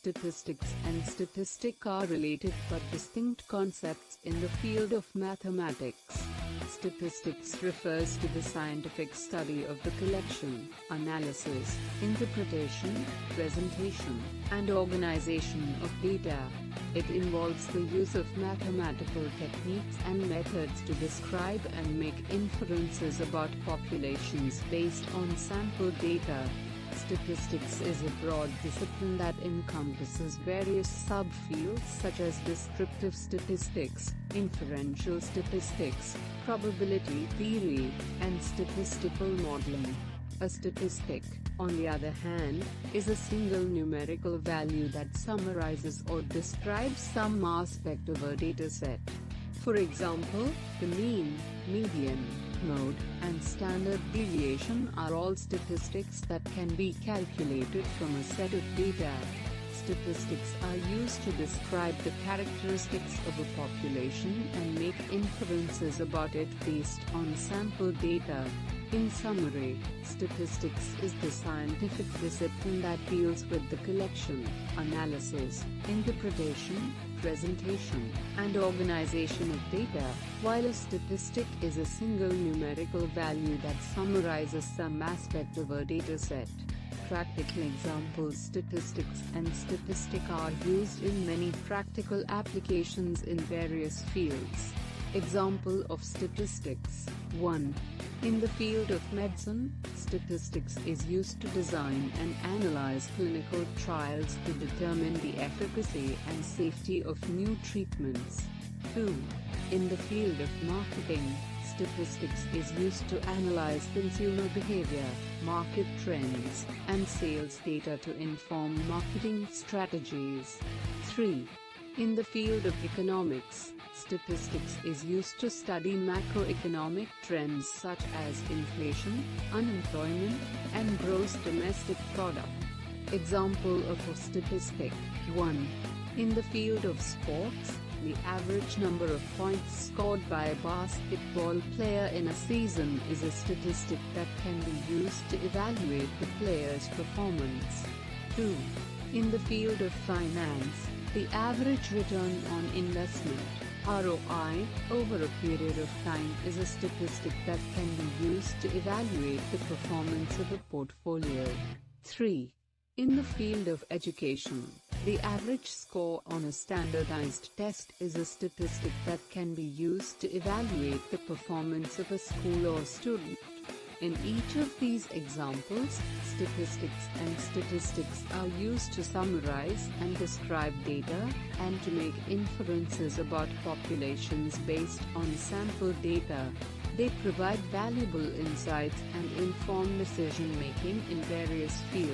Statistics and statistic are related but distinct concepts in the field of mathematics. Statistics refers to the scientific study of the collection, analysis, interpretation, presentation, and organization of data. It involves the use of mathematical techniques and methods to describe and make inferences about populations based on sample data. Statistics is a broad discipline that encompasses various subfields such as descriptive statistics, inferential statistics, probability theory, and statistical modeling. A statistic, on the other hand, is a single numerical value that summarizes or describes some aspect of a dataset. For example, the mean, median, mode, and standard deviation are all statistics that can be calculated from a set of data. Statistics are used to describe the characteristics of a population and make inferences about it based on sample data. In summary, statistics is the scientific discipline that deals with the collection, analysis, interpretation, presentation, and organization of data, while a statistic is a single numerical value that summarizes some aspect of a dataset. Practical examples: statistics and statistic are used in many practical applications in various fields. Example of statistics: 1. In the field of medicine, statistics is used to design and analyze clinical trials to determine the efficacy and safety of new treatments. 2. In the field of marketing, statistics is used to analyze consumer behavior, market trends, and sales data to inform marketing strategies. 3. In the field of economics, statistics is used to study macroeconomic trends such as inflation, unemployment, and gross domestic product. Example of a statistic: 1. In the field of sports, the average number of points scored by a basketball player in a season is a statistic that can be used to evaluate the player's performance. 2. In the field of finance, the average return on investment (ROI) over a period of time is a statistic that can be used to evaluate the performance of a portfolio. 3. In the field of education, the average score on a standardized test is a statistic that can be used to evaluate the performance of a school or student. In each of these examples, statistics are used to summarize and describe data, and to make inferences about populations based on sample data. They provide valuable insights and inform decision-making in various fields.